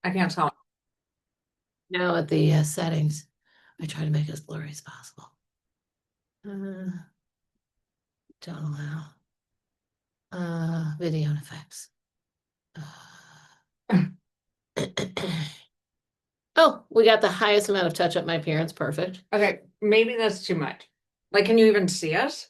I can't tell. Now at the settings, I try to make it as blurry as possible. Uh, don't allow. Video and effects. Oh, we got the highest amount of touch up my parents. Perfect. Okay, maybe that's too much. Like, can you even see us?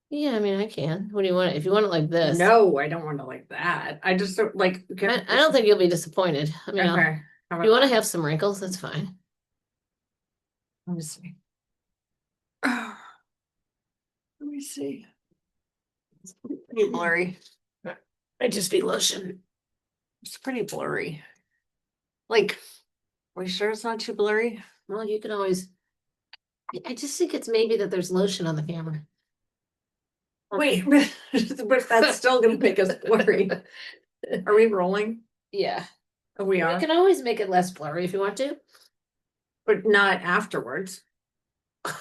Yeah, I mean, I can. What do you want? If you want it like this, No, I don't want to like that. I just don't like. I don't think you'll be disappointed. I mean, Okay, how if you about want to that? have some wrinkles, that's fine. Let me see. Let me see. It's pretty blurry. Might just be lotion. It's pretty blurry. Like, are we sure it's not too blurry? Well, you can always. I just think it's maybe that there's lotion on the camera. Wait, but that's still gonna make us blurry. Are we rolling? Yeah. Oh, we We are, can always make it less blurry if you want to. but not afterwards.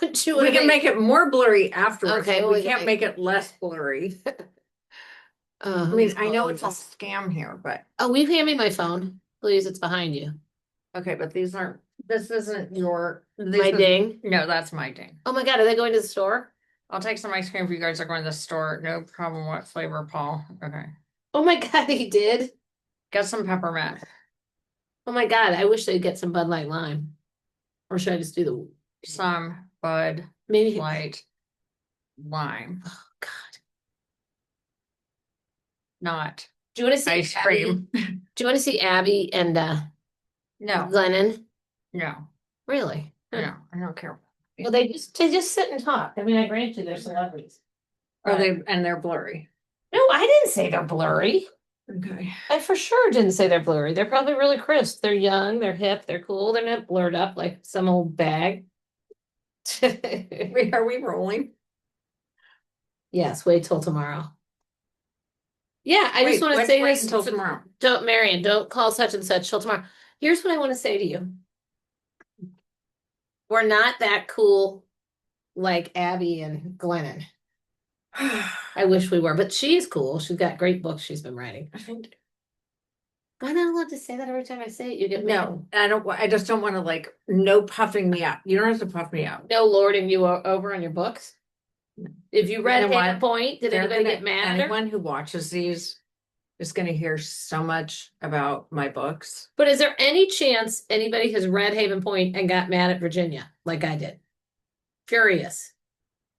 Do you We want to can make it more blurry afterwards, Okay, but well, we can't make it less blurry. I mean, I know it's a scam here, but Oh, will you hand me my phone? Please, it's behind you. okay, but these aren't, this isn't your, My ding. no, that's my ding. Oh my God, are they going to the store? I'll take some ice cream if you guys are going to the store. No problem. What flavor, Paul? Okay. Oh my God, he did. Get some peppermint. Oh my God, I wish they'd get some Bud Light Lime. Or should I just do the Some Bud maybe? Light Lime. Oh God. Not Do you want to see ice Abby? cream. Do you want to see Abby and No, Glennon? no, Really? no, I don't care. Well, they just sit and talk. I mean, I grant you they're celebrities. Are they, and they're blurry. No, I didn't say they're blurry. Okay. I for sure didn't say they're blurry. They're probably really crisp. They're young, they're hip, they're cool. They're not blurred up like some old bag. Wait, are we rolling? Yes, wait till tomorrow. Yeah, I just Wait, want to wait, say wait this. until tomorrow. Don't, Marion, don't call such and such till tomorrow. Here's what I want to say to you. We're not that cool like Abby and Glennon. I wish we were, but she is cool. She's got great books she's been writing. I think Am I not allowed to say that every time I say it? You get no, I don't. I just don't want to like no puffing me up. You don't have to puff me up. no lording you over on your books. If you read You know Haven what? Point, did They're anybody gonna, get mad at her? anyone who watches these is going to hear so much about my books. But is there any chance anybody has read Haven Point and got mad at Virginia like I did? Furious.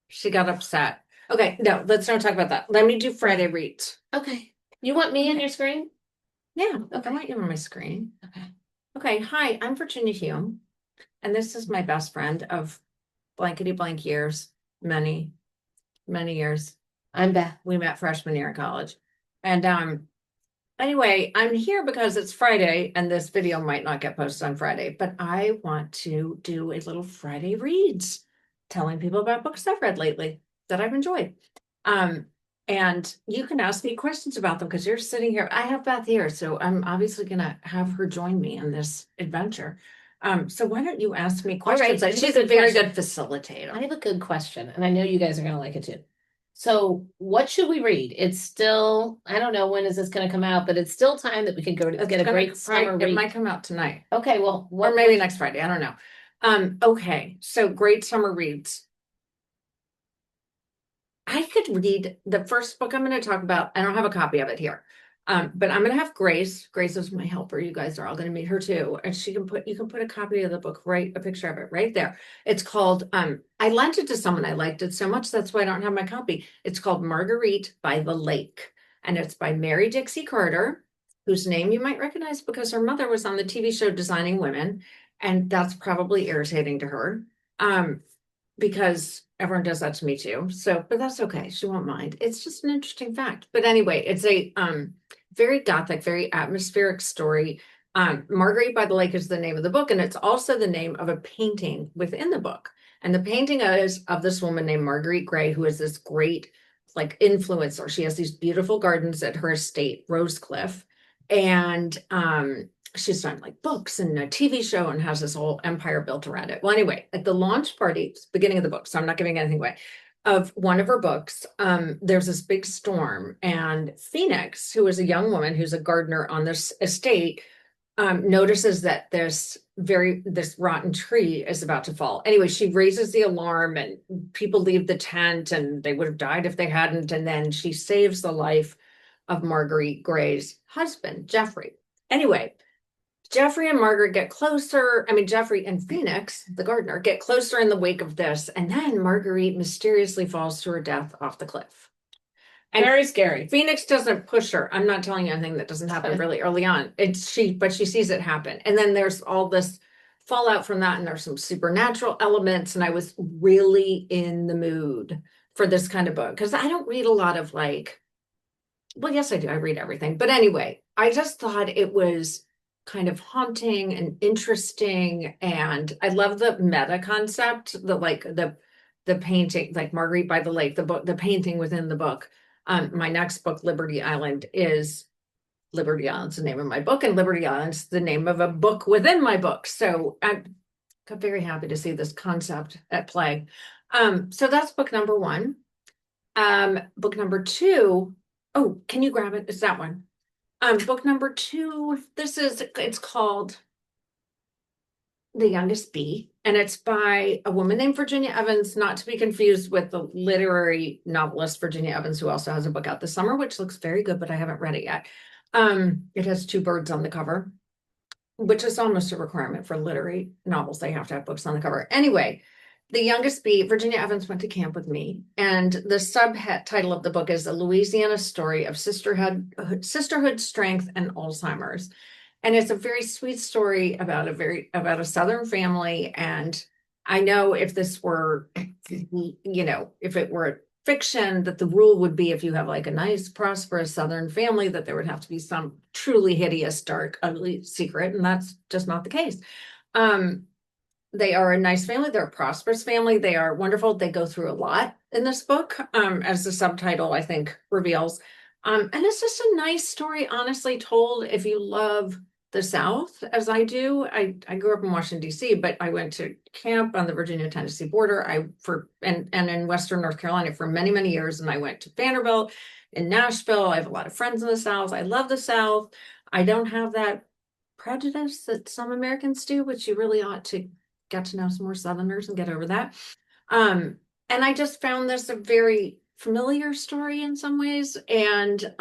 She got upset. Okay, no, let's not talk about that. Let me do Friday reads. Okay. You want me on your screen? Yeah, Okay. I want you on my screen. Okay. Okay, hi, I'm Virginia Hume, and this is my best friend of blankety blank years, many, many years. I'm Beth. We met freshman year in college. And anyway, I'm here because it's Friday and this video might not get posted on Friday, but I want to do a little Friday reads, telling people about books I've read lately that I've enjoyed. And you can ask me questions about them because you're sitting here. I have Beth here, so I'm obviously gonna have her join me in this adventure. So why don't you ask me questions? right, She's a very good facilitator. I have a good question, and I know you guys are going to like it too. So, what should we read? It's still, I don't know when is this going to come out, but it's still time that we can go to get a great summer It read. might come out tonight. Okay, well, or maybe next Friday. I don't know. Okay, so great summer reads. I could read the first book I'm going to talk about. I don't have a copy of it here. But I'm going to have Grace. Grace is my helper. You guys are all going to meet her too. And you can put a copy of the book, right? A picture of it right there. It's called, I lent it to someone. I liked it so much. That's why I don't have my copy. It's called Marguerite by the Lake. And it's by Mary Dixie Carter, whose name you might recognize because her mother was on the TV show Designing Women. And that's probably irritating to her. Because everyone does that to me too. So, but that's okay. She won't mind. It's just an interesting fact. But anyway, it's a very gothic, very atmospheric story. Marguerite by the Lake is the name of the book, and it's also the name of a painting within the book. And the painting is of this woman named Marguerite Gray, who is this great like influencer. She has these beautiful gardens at her estate, Rosecliff. And she's done like books and a TV show and has this whole empire built around it. Well, anyway, at the launch party, beginning of the book, so I'm not giving anything away, of one of her books, there's this big storm, and Phoenix, who is a young woman who's a gardener on this estate, notices that this rotten tree is about to fall. Anyway, she raises the alarm and people leave the tent and they would have died if they hadn't. And then she saves the life of Marguerite Gray's husband, Jeffrey. Anyway, Jeffrey and Margaret get closer. I mean, Jeffrey and Phoenix, the gardener, get closer in the wake of this. And then Marguerite mysteriously falls to her death off the cliff. And Very scary. Phoenix doesn't push her. I'm not telling you anything that doesn't happen really early on. But she sees it happen. And then there's all this fallout from that, and there's some supernatural elements. And I was really in the mood for this kind of book because I don't read a lot of well, yes, I do. I read everything. But anyway, I just thought it was kind of haunting and interesting. And I love the meta concept, the painting, like Marguerite by the Lake, the book, the painting within the book. My next book, Liberty Island's the name of my book, and Liberty Island's the name of a book within my book. So I'm very happy to see this concept at play. So that's book number one. Book number two, oh, can you grab it? It's that one. Book number two, it's called The Youngest Bee, and it's by a woman named Virginia Evans, not to be confused with the literary novelist Virginia Evans, who also has a book out this summer, which looks very good, but I haven't read it yet. It has two birds on the cover, which is almost a requirement for literary novels. They have to have books on the cover. Anyway, The Youngest Bee, Virginia Evans went to camp with me, and the subtitle of the book is A Louisiana Story of Sisterhood, Strength, and Alzheimer's. And it's a very sweet story about a Southern family. And I know if this were, if it were fiction, that the rule would be if you have like a nice, prosperous Southern family, that there would have to be some truly hideous, dark, ugly secret. And that's just not the case. They are a nice family. They're a prosperous family. They are wonderful. They go through a lot in this book, as the subtitle, I think, reveals. And it's just a nice story, honestly told. If you love the South, as I do, I grew up in Washington, D.C., but I went to camp on the Virginia-Tennessee border. And in Western North Carolina for many, many years. And I went to Vanderbilt in Nashville. I have a lot of friends in the South. I love the South. I don't have that prejudice that some Americans do, which you really ought to get to know some more Southerners and get over that. And I just found this a very familiar story in some ways, and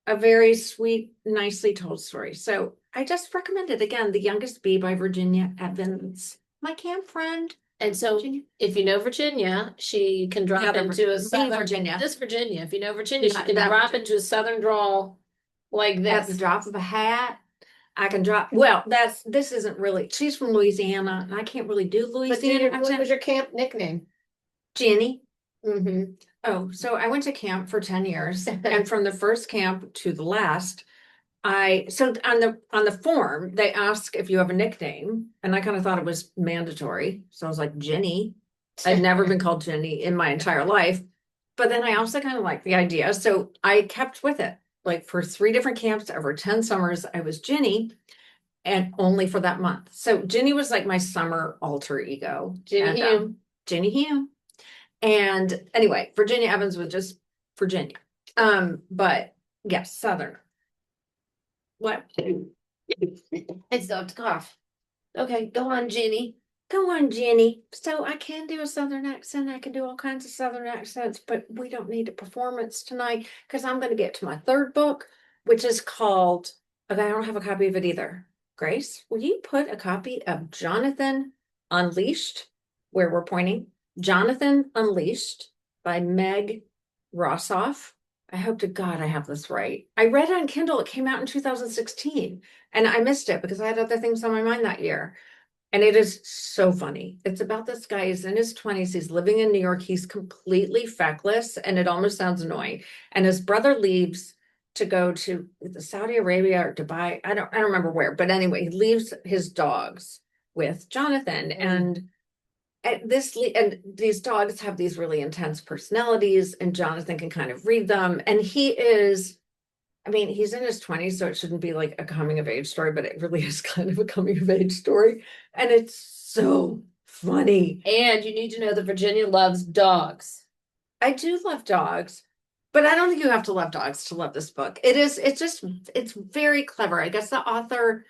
a very sweet, nicely told story. So I just recommend it again, The Youngest Bee by Virginia Evans, my camp friend. And so Virginia. If you know Virginia, she can drop into a southern Virginia. This Virginia. If you know Virginia, she can drop into a southern drawl like this. At the drop of a hat. I can drop. Well, this isn't really. She's from Louisiana, and I can't really do Louisiana. What was your camp nickname? Jenny. Mm-hmm. Oh, so I went to camp for 10 years, and from the first camp to the last, so on the form they ask if you have a nickname, and I kind of thought it was mandatory, so I was like Jenny. I'd never been called Jenny in my entire life, but then I also kind of liked the idea, so I kept with it. Like for 3 different camps over 10 summers, I was Jenny, and only for that month. So Jenny was like my summer alter ego. Jenny Hume. Jenny Hume. And anyway, Virginia Evans was just Virginia. But yes, Southern. What? I still have to cough. Okay, go on, Jenny. Go on, Jenny. So I can do a Southern accent. I can do all kinds of Southern accents, but we don't need a performance tonight because I'm going to get to my third book, which is called, okay, I don't have a copy of it either. Grace, will you put a copy of Jonathan Unleashed, where we're pointing? Jonathan Unleashed by Meg Rossoff. I hope to God I have this right. I read it on Kindle. It came out in 2016, and I missed it because I had other things on my mind that year. And it is so funny. It's about this guy. He's in his 20s. He's living in New York. He's completely feckless, and it almost sounds annoying. And his brother leaves to go to Saudi Arabia or Dubai. I don't remember where, but anyway, he leaves his dogs with Jonathan. And these dogs have these really intense personalities, and Jonathan can kind of read them. And he's in his 20s, so it shouldn't be like a coming of age story, but it really is kind of a coming of age story. And it's so funny. And you need to know that Virginia loves dogs. I do love dogs, But I don't think you have to love dogs to love this book. It's very clever. I guess the author,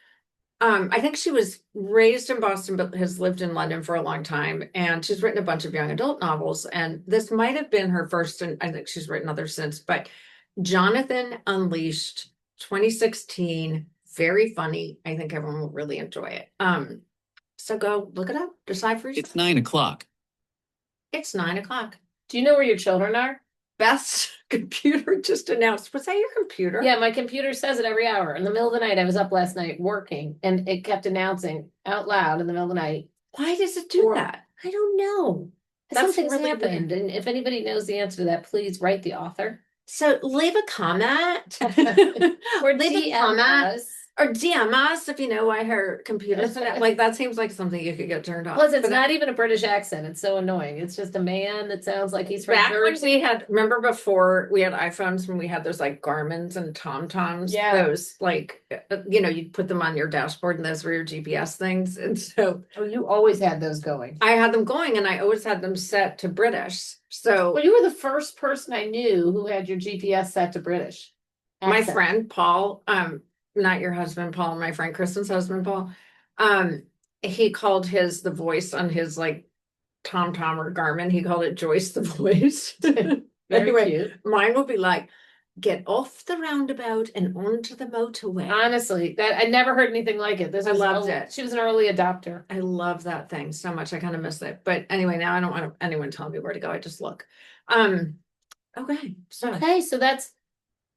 I think she was raised in Boston, but has lived in London for a long time. And she's written a bunch of young adult novels. And this might have been her first, and I think she's written others since, but Jonathan Unleashed 2016, very funny. I think everyone will really enjoy it. So go look it up, decide for yourself. It's 9 o'clock. It's 9 o'clock. Do you know where your children are? Beth's computer just announced. Was that your computer? Yeah, my computer says it every hour. In the middle of the night, I was up last night working and it kept announcing out loud in the middle of the night. Why does it do Or- that? I don't know. That's Something's really happened. weird. And if anybody knows the answer to that, please write the author. So leave a comment. Or Leave a DM comment. us. Or DM us if you know why her computer's like that seems like something you could get turned off. Plus, it's But not even a British accent. It's so annoying. It's just a man that sounds like he's from back when Jersey. we had, remember before we had iPhones when we had those like Garmin's and TomToms, Yeah. those like, you'd put them on your dashboard and those were your GPS things. And so Oh, you always had those going. I had them going and I always had them set to British. So Well, you were the first person I knew who had your GPS set to British. my accent. friend Paul, not your husband Paul, my friend Kristen's husband Paul, he called the voice on his like TomTom or Garmin, he called it Joyce the voice. Very Anyway, cute. mine will be like, get off the roundabout and onto the motorway. Honestly, that I never heard anything like it. This I was loved it. She was an early adopter. I love that thing so much. I kind of miss it. But anyway, now I don't want anyone telling me where to go. I just look. Okay. So Okay, so that's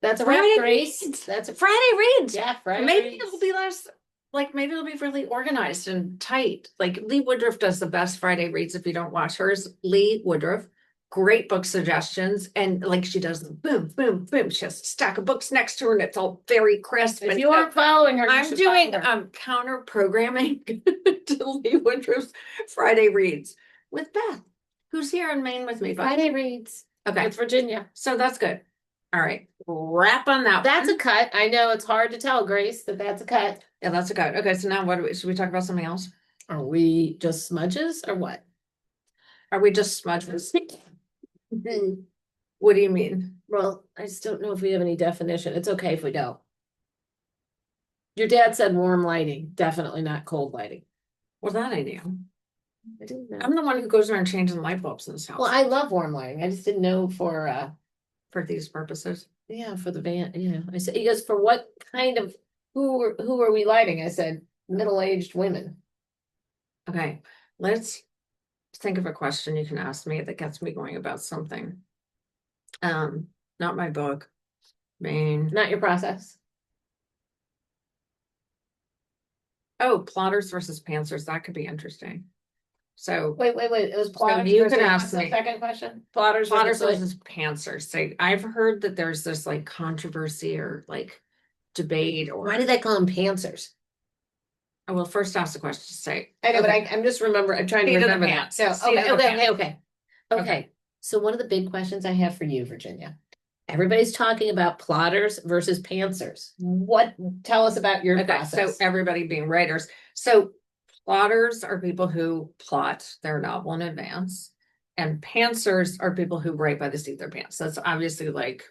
a wrap, Friday Grace. reads. That's a Friday reads. yeah, Friday. Maybe reads. it'll be less, like maybe it'll be really organized and tight. Like Lee Woodruff does the best Friday reads if you don't watch hers. Lee Woodruff, great book suggestions. And like she does them boom, boom, boom. She has a stack of books next to her and it's all very crisp. If and you aren't following her, you I'm should doing follow her. counter programming to Lee Woodruff's Friday reads with Beth, who's here in Maine with me. Friday reads. Okay, With Virginia. so that's good. All right, wrap on that. That's one. a cut. I know it's hard to tell, Grace, that's a cut. Yeah, that's a good. Okay, so now should we talk about something else? Are we just smudges or what? Are we just smudges? What do you mean? Well, I just don't know if we have any definition. It's okay if we don't. Your dad said warm lighting, definitely not cold lighting. Well, that I knew. I didn't know. I'm the one who goes around changing light bulbs in this house. Well, I love warm lighting. I just didn't know for for these purposes. yeah, for the van, I said, he goes, for what kind of, who are we lighting? I said, middle-aged women. Okay, let's think of a question you can ask me that gets me going about something. Not my book. Maine. Not your process. Oh, plotters versus pantsers. That could be interesting. So Wait. It was plotters. you versus- can ask what's the me. second question. Plotters plotters versus. versus pantsers. So I've heard that there's this like controversy or like debate or Why do they call them pantsers? I will first ask the question. Say I know, okay. but I'm just I'm trying to Seat of the remember that. pants. So, Seat of the pants. Okay. Okay. So one of the big questions I have for you, Virginia, everybody's talking about plotters versus pantsers. Tell us about your Okay, process. so everybody being writers. So plotters are people who plot their novel in advance, and pantsers are people who write by the seat of their pants. That's obviously like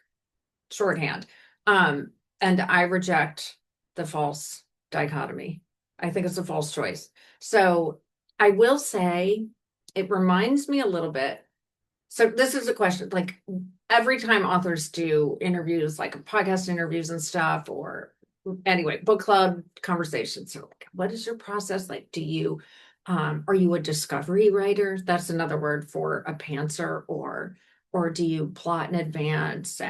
shorthand. And I reject the false dichotomy. I think it's a false choice. So I will say it reminds me a little bit. So this is a question, like every time authors do interviews, like podcast interviews and stuff, or anyway, book club conversations. So like, what is your process like? Do you, are you a discovery writer? That's another word for a pantser, or do you plot in advance?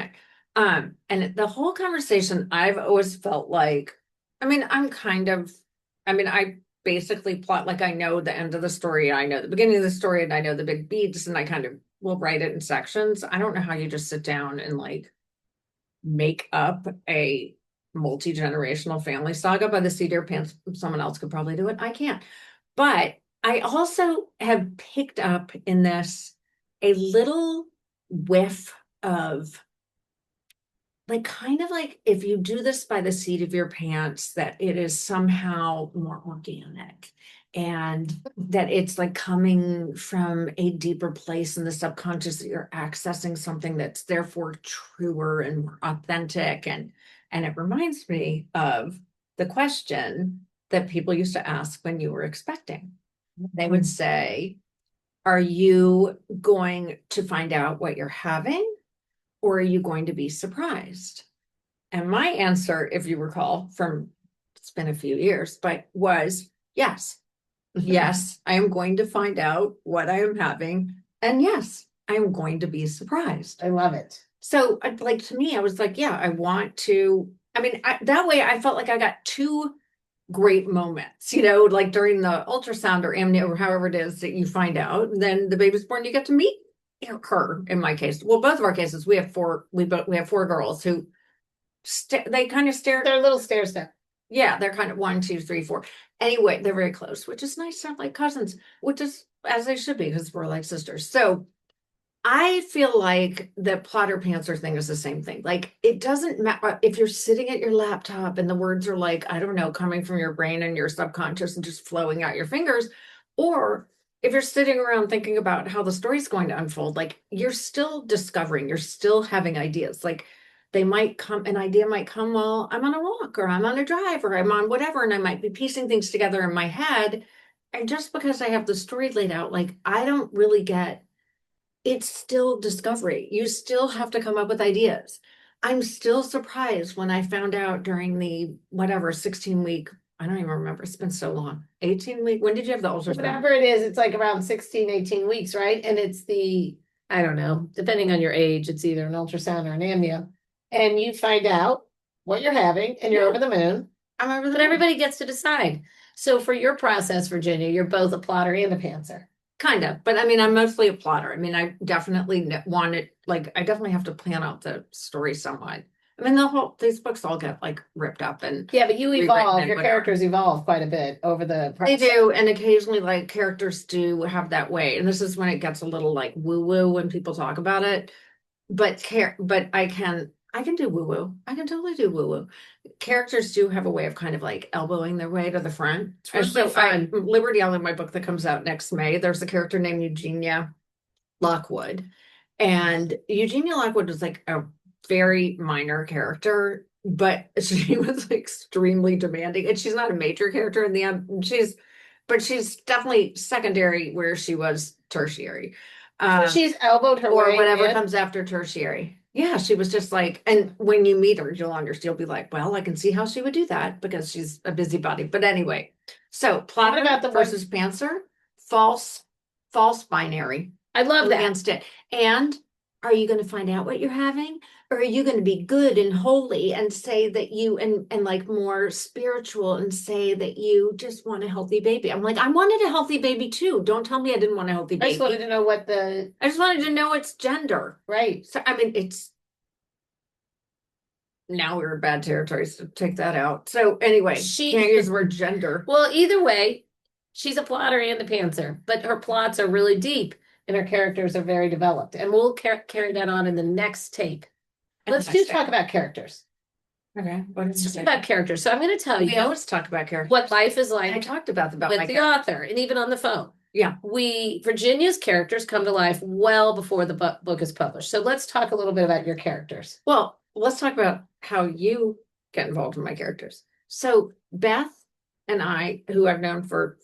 And the whole conversation, I've always felt like, I basically plot, like I know the end of the story, I know the beginning of the story, and I know the big beats, and I kind of will write it in sections. I don't know how you just sit down and like make up a multi-generational family saga by the seat of your pants. Someone else could probably do it. I can't. But I also have picked up in this a little whiff of like kind of like if you do this by the seat of your pants, that it is somehow more organic and that it's like coming from a deeper place in the subconscious, that you're accessing something that's therefore truer and more authentic. And it reminds me of the question that people used to ask when you were expecting. They would say, are you going to find out what you're having, or are you going to be surprised? And my answer, if you recall, from it's been a few years, but was yes. Yes, I am going to find out what I am having. And yes, I am going to be surprised. I love it. So, like, to me, I was like, yeah, I want to. I mean, that way I felt like I got two great moments, like during the ultrasound or amnio or however it is that you find out, and then the baby's born, you get to meet her. In my case, well, both of our cases, we have four. We have four girls who they kind of stare. They're a little stair step. Yeah, they're kind of 1, 2, 3, 4. Anyway, they're very close, which is nice to have like cousins, which is as they should be because we're like sisters. So I feel like the plotter pantser thing is the same thing. Like, it doesn't matter if you're sitting at your laptop and the words are like, I don't know, coming from your brain and your subconscious and just flowing out your fingers, or if you're sitting around thinking about how the story's going to unfold, like you're still discovering, you're still having ideas. Like an idea might come while I'm on a walk or I'm on a drive or I'm on whatever, and I might be piecing things together in my head. And just because I have the story laid out, like I don't really get it's still discovery. You still have to come up with ideas. I'm still surprised when I found out during the whatever 16-week, I don't even remember. It's been so long. 18-week. When did you have the ultrasound? Whatever it is, it's like around 16, 18 weeks, right? And it's I don't know, depending on your age, it's either an ultrasound or an amnio. And you find out what you're having and you're over the moon. I'm over the But moon. everybody gets to decide. So for your process, Virginia, you're both a plotter and a pantser. Kind of, but I mean, I'm mostly a plotter. I mean, I definitely want it, like, I definitely have to plan out the story somewhat. I mean, these books all get like ripped up and Yeah, but you rewritten evolve, and your whatever. characters evolve quite a bit over the They process. do, and occasionally, like, characters do have that way, and this is when it gets a little like woo-woo when people talk about it. But I can do woo-woo. I can totally do woo-woo. Characters do have a way of kind of like elbowing their way to the front. It's really fun. Liberty Island, my book that comes out next May, there's a character named Eugenia Lockwood. And Eugenia Lockwood was like a very minor character, but she was extremely demanding. And she's not a major character in the end. But she's definitely secondary where she was tertiary. She's elbowed her Or way whatever in. comes after tertiary. Yeah, she was just like, and when you meet her, you'll be like, well, I can see how she would do that because she's a busybody. But anyway, so plotter about the versus pantser, false binary. I love that. Against it. And are you going to find out what you're having? Or are you going to be good and holy and say that you and like more spiritual and say that you just want a healthy baby? I'm like, I wanted a healthy baby too. Don't tell me I didn't want a healthy I baby. just wanted to know I just wanted to know its gender. Right. So I mean, now we're in bad territory, so take that out. So anyway, can't use the word gender. Well, either way, she's a plotter and a pantser, but her plots are really deep and her characters are very developed. And we'll carry that on in the next tape. Let's talk about characters. Okay. Let's talk about characters. So I'm going to tell We you always talk about characters. what life is like. I talked about with the author and even on the phone. Yeah. Virginia's characters come to life well before the book is published. So let's talk a little bit about your characters. Well, let's talk about how you get involved in my characters. So Beth and I, who I've known for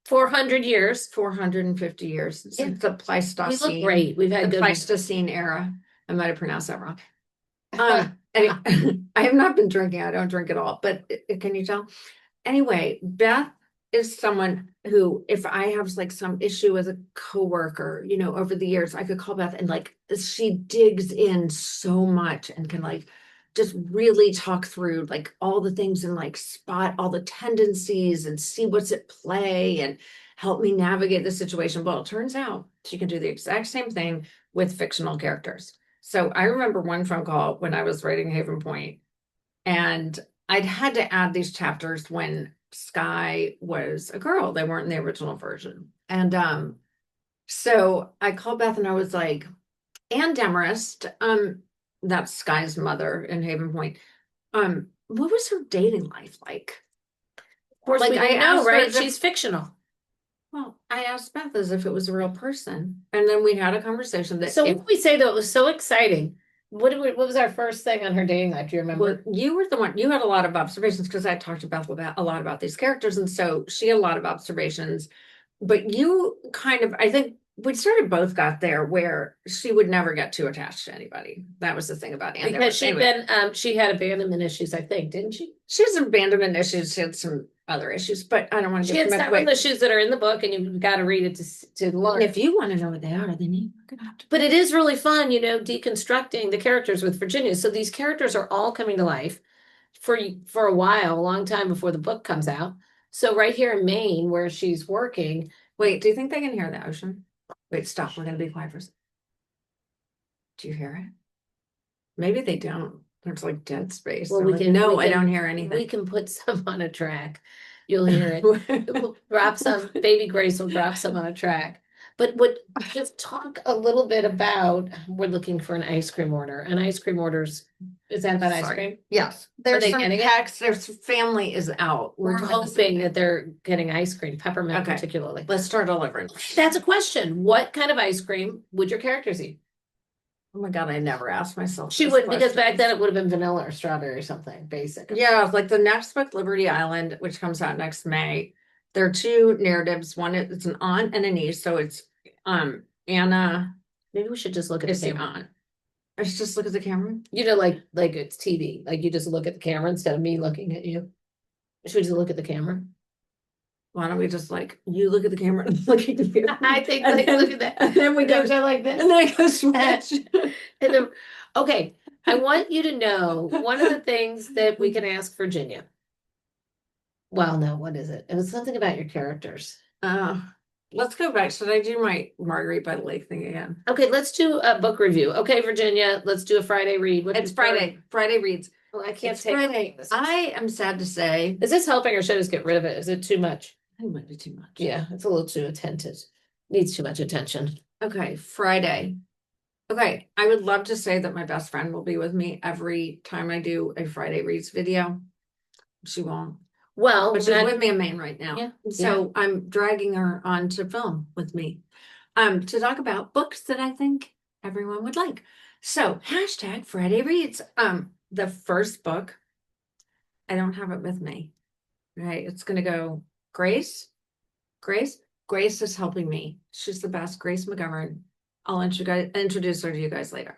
400 years, 450 years since the Pleistocene. We look great. We've had the good Pleistocene era. I might have pronounced that wrong. Anyway, I have not been drinking. I don't drink at all, but can you tell? Anyway, Beth is someone who, if I have like some issue with a coworker, over the years, I could call Beth and like she digs in so much and can like just really talk through like all the things and like spot all the tendencies and see what's at play and help me navigate the situation. Well, it turns out she can do the exact same thing with fictional characters. So I remember one phone call when I was writing Haven Point, and I'd had to add these chapters when Sky was a girl. They weren't in the original version. And so I called Beth and I was like, Anne Demarest, that's Sky's mother in Haven Point. What was her dating life like? Of course, Like, we I didn't know, asked her right? as if- She's fictional. Well, I asked Beth as if it was a real person, and then we had a conversation that So what did we say though? It was so exciting. What was our first thing on her dating life? Do you well, remember? you were the one, you had a lot of observations because I talked to Beth about a lot about these characters, and so she had a lot of observations. But you kind of, I think we sort of both got there where she would never get too attached to anybody. That was the thing about Anne. Because she'd Anyway, been she had abandonment issues, I think, didn't she? she has abandonment issues, she had some other issues, but I don't want to She get had too much several away. issues that are in the book, and you've got to read it to learn. If you want to know what they are, then you're gonna have to. But it is really fun, deconstructing the characters with Virginia. So these characters are all coming to life for a while, a long time before the book comes out. So right here in Maine, where she's working, Wait, do you think they can hear the ocean? Wait, stop. We're gonna be quiet for a second. Do you hear it? Maybe they don't. There's like dead space. well, They're we like, can. no, we I can- don't hear We anything. can put some on a track. You'll hear it. We'll drop some. Baby Grace will drop some on a track. But just talk a little bit about. We're looking for an ice cream order. An ice cream orders. Is that about ice Sorry. cream? Yes, there's they some getting it? text. There's family is out. We're doing this hoping again. that they're getting ice cream, peppermint Okay. particularly. Let's start all over. That's a question. What kind of ice cream would your characters eat? Oh my God, I never asked myself. She this would, because back question. then it would have been vanilla or strawberry or something basic. Yeah, like the next book, Liberty Island, which comes out next May. There are two narratives. One is it's an aunt and a niece. So it's Anna Maybe we should just look at is the the camera. aunt. I should just look at the camera. Like it's TV. Like you just look at the camera instead of me looking at you. Should we just look at the camera? Why don't we just like you look at the camera and look at you? I think And like then- look at that. And then we go Go like this. and then it goes switch. And then, okay, I want you to know one of the things that we can ask Virginia. Well, no, what is it? It was something about your characters. Let's go back. Should I do my Marguerite by the Lake thing again? Okay, let's do a book review. Okay, Virginia, let's do a Friday read. What It's is Friday. Friday reads. Well, I can't It's take Friday. this. I am sad to say. Is this helping or should I just get rid of it? Is it too much? I might be too much. Yeah, it's a little too attentive. Needs too much attention. Okay, Friday. Okay, I would love to say that my best friend will be with me every time I do a Friday reads video. She won't, Well, but she's with me in Maine right now. Yeah, So I'm dragging her on to film with me. To talk about books that I think everyone would like. So hashtag Friday reads. The first book, I don't have it with me. Right, it's gonna go Grace. Grace is helping me. She's the best. Grace McGovern. I'll introduce her to you guys later.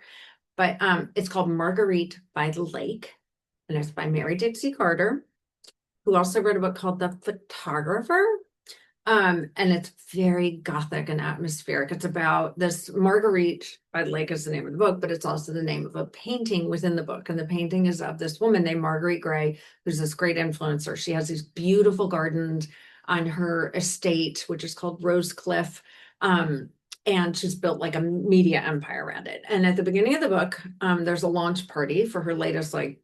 But it's called Marguerite by the Lake, and it's by Mary Dixie Carter, who also wrote a book called The Photographer. And it's very gothic and atmospheric. It's about this Marguerite by the Lake is the name of the book, but it's also the name of a painting within the book. And the painting is of this woman named Marguerite Gray, who's this great influencer. She has these beautiful gardens on her estate, which is called Rose Cliff. And she's built like a media empire around it. And at the beginning of the book, there's a launch party for her latest like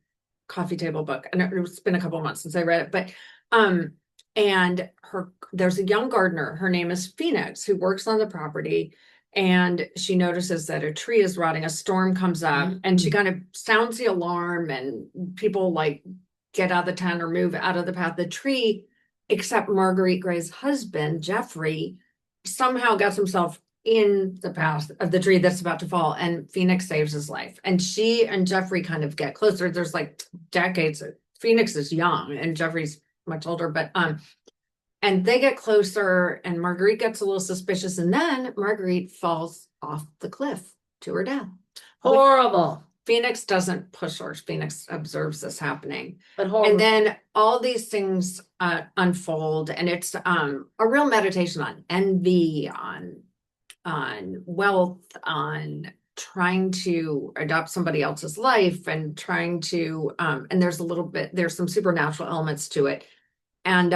coffee table book. And it's been a couple of months since I read it, but and there's a young gardener, her name is Phoenix, who works on the property, and she notices that a tree is rotting, a storm comes up, and she kind of sounds the alarm, and people like get out of the tent or move out of the path of the tree, except Marguerite Gray's husband, Jeffrey, somehow gets himself in the path of the tree that's about to fall, and Phoenix saves his life. And she and Jeffrey kind of get closer. There's like decades. Phoenix is young and Jeffrey's much older, but and they get closer, and Marguerite gets a little suspicious, and then Marguerite falls off the cliff to her death. Horrible. Phoenix doesn't push her. Phoenix observes this happening. But horrible. And then all these things unfold, and it's a real meditation on envy, on wealth, on trying to adopt somebody else's life, and trying to and there's some supernatural elements to it. And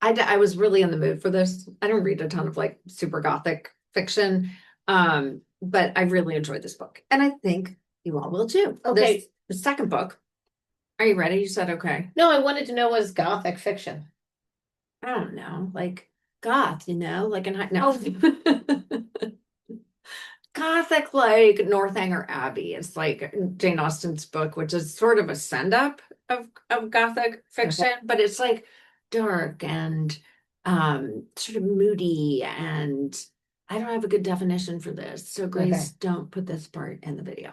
I was really in the mood for this. I don't read a ton of like super gothic fiction, but I really enjoyed this book, and I think you all will too. Okay. The second book. Are you ready? You said okay. No, I wanted to know was gothic fiction. I don't know, like goth, like in high. No. gothic like Northanger Abbey. It's like Jane Austen's book, which is sort of a send up of gothic fiction, but it's like dark and sort of moody, and I don't have a good definition for this. So Grace, don't put this part in the video.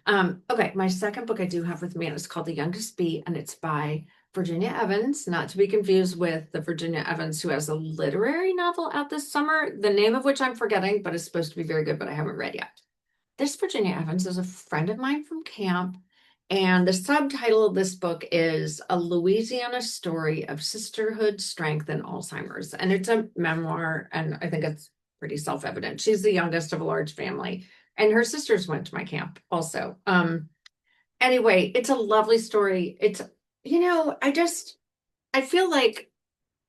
Okay, my second book I do have with me, and it's called The Youngest Bee, and it's by Virginia Evans, not to be confused with the Virginia Evans who has a literary novel out this summer, the name of which I'm forgetting, but it's supposed to be very good, but I haven't read yet. This Virginia Evans is a friend of mine from camp, and the subtitle of this book is A Louisiana Story of Sisterhood, Strength, and Alzheimer's. And it's a memoir, and I think it's pretty self-evident. She's the youngest of a large family, and her sisters went to my camp also. Anyway, it's a lovely story. It's, I feel like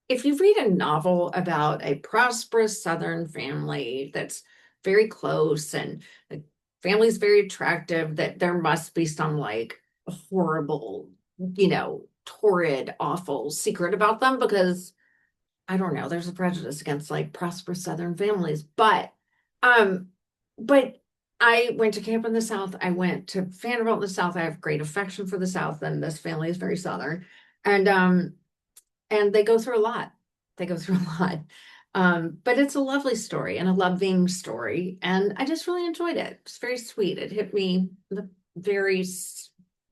if you read a novel about a prosperous Southern family that's very close and the family's very attractive, that there must be some like horrible, torrid, awful secret about them, because I don't know, there's a prejudice against like prosperous Southern families. Um, but I went to camp in the South. I went to Vanderbilt in the South. I have great affection for the South, and this family is very Southern. And they go through a lot. They go through a lot. But it's a lovely story and a loving story. And I just really enjoyed it. It's very sweet. It hit me in a very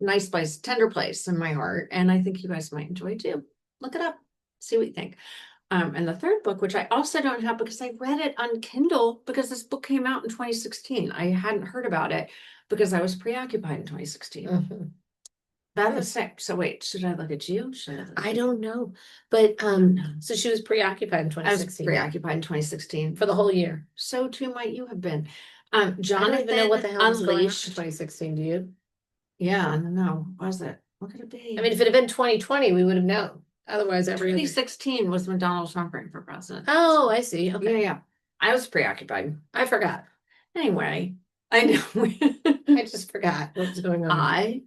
nice place, tender place in my heart. And I think you guys might enjoy too. Look it up, see what you think. And the third book, which I also don't have because I read it on Kindle because this book came out in 2016. I hadn't heard about it because I was preoccupied in 2016. Mm-hmm. That was sick. So wait, should I look at you? I don't know. But so she was preoccupied in I was 2016 preoccupied in 2016. for the whole year. So too might you have been. I don't Jonathan even know what the hell was going on in Unleashed. 2016. Do you? Yeah, I don't know. What was it? What could it be? I mean, if it had been 2020, we would have known. Otherwise, every other. 2016 was when Donald Trump ran for president. Oh, I see. Yeah, Okay. yeah. I was preoccupied. I forgot. Anyway, I know. I just forgot what was going on. I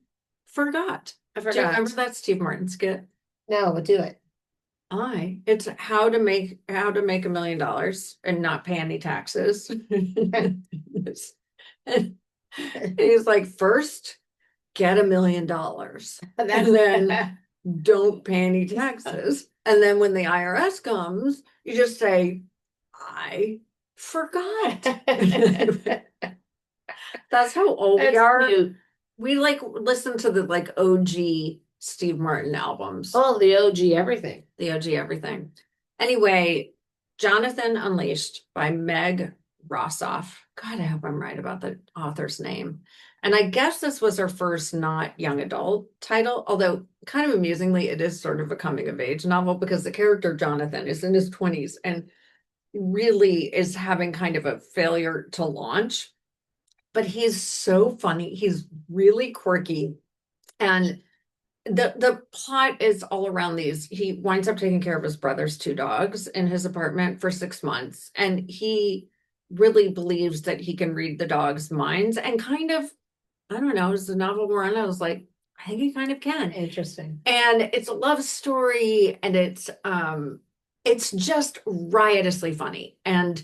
forgot. I Do you forgot. remember that Steve Martin skit? No, but do it. It's how to make $1 million and not pay any taxes. And he's like, first, get $1 million. And then don't pay any taxes. And then when the IRS comes, you just say, I forgot. That's how old we are. Cute. We like listen to the like OG Steve Martin albums. Oh, the OG everything. The OG everything. Anyway, Jonathan Unleashed by Meg Rossoff. God, I hope I'm right about the author's name. And I guess this was her first not young adult title, although kind of amusingly, it is sort of a coming of age novel because the character Jonathan is in his 20s and really is having kind of a failure to launch. But he's so funny. He's really quirky. And the plot is all around these. He winds up taking care of his brother's 2 dogs in his apartment for 6 months. And he really believes that he can read the dogs' minds and kind of, I don't know, as the novel wore on, I was like, I think he kind of can. Interesting. And it's a love story, and it's just riotously funny. And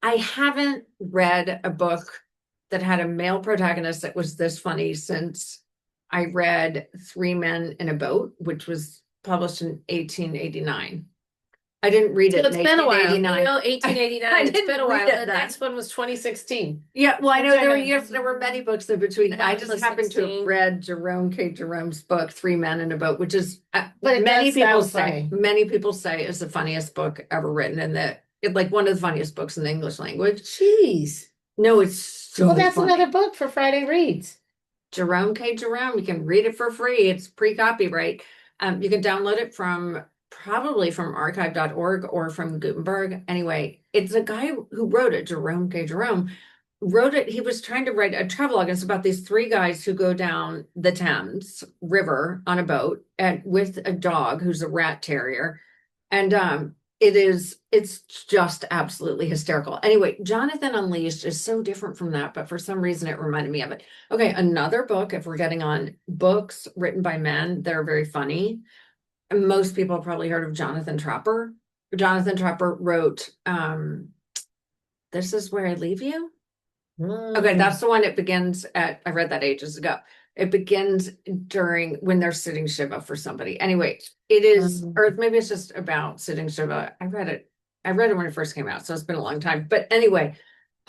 I haven't read a book that had a male protagonist that was this funny since I read 3 Men in a Boat, which was published in 1889. I didn't read it It's in been a while. 1889. 1889. I It's didn't been a while. read it The then. next one was 2016. Yeah, well, I know Which I there were know. years, there were many books in between. That I was just happened to have 16. read Jerome K. Jerome's book, 3 Men in a Boat, which is But it many does people sound say, funny. many people say is the funniest book ever written, and that it's like one of the funniest books in the English language. Jeez. No, it's so Well, that's funny. another book for Friday Reads. Jerome K. Jerome, you can read it for free. It's pre-copyright. You can download it from probably from archive.org or from Gutenberg. Anyway, it's a guy who wrote it, Jerome K. Jerome, wrote it. He was trying to write a travelogue. It's about these 3 guys who go down the Thames River on a boat and with a dog who's a rat terrier. And it's just absolutely hysterical. Anyway, Jonathan Unleashed is so different from that, but for some reason it reminded me of it. Okay, another book, if we're getting on books written by men that are very funny. Most people have probably heard of Jonathan Tropper. Jonathan Tropper wrote This Is Where I Leave You. Okay, that's the one. It begins at, I read that ages ago. It begins during when they're sitting Shiva for somebody. Anyway, it is, or maybe it's just about sitting Shiva. I read it. I read it when it first came out, so it's been a long time. But anyway,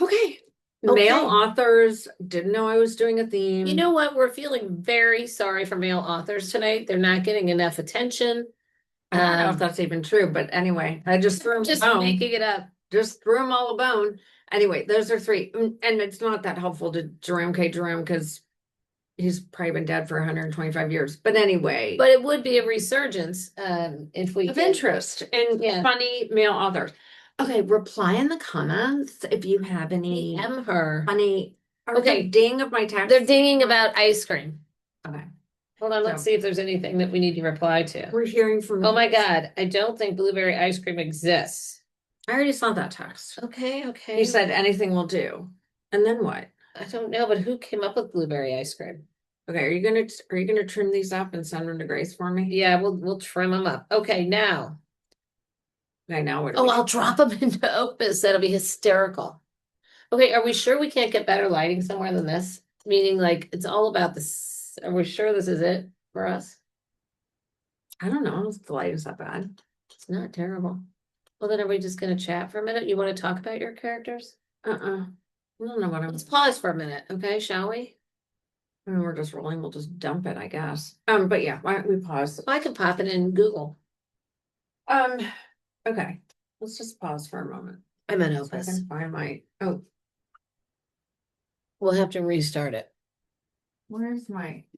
okay. Male Okay. authors didn't know I was doing a theme. You know what? We're feeling very sorry for male authors tonight. They're not getting enough attention. I don't know if that's even true, but anyway, I just threw them Just a bone. making it up. Just threw them all a bone. Anyway, those are three. And it's not that helpful to Jerome K. Jerome because he's probably been dead for 125 years. But anyway, But it would be a resurgence if we of get- interest in Yeah. funny male authors. Okay, reply in the comments if you have any DM her. funny. Are Okay. they ding of my text? They're dinging about ice cream. Okay. Hold on, let's So- see if there's anything that we need to reply to. We're hearing from. Oh my God, I don't think blueberry ice cream exists. I already saw that text. Okay, okay. He said anything will do. And then what? I don't know, but who came up with blueberry ice cream? Okay, are you gonna trim these up and send them to Grace for me? Yeah, we'll trim them up. Okay, now. Okay, now what? do Oh, we I'll do? drop them into Opus. That'll be hysterical. Okay, are we sure we can't get better lighting somewhere than this? Meaning like it's all about this. Are we sure this is it for us? I don't know if the light is that bad. It's not terrible. Well, then are we just gonna chat for a minute? You want to talk about your characters? I don't know what I'm. Let's pause for a minute, okay, shall we? I mean, we're just rolling. We'll just dump it, I guess. But yeah, why don't we pause? I can pop it in Google. Okay, let's just pause for a moment. I'm in So I Opus. can find my. Oh, We'll have to restart it. where's my?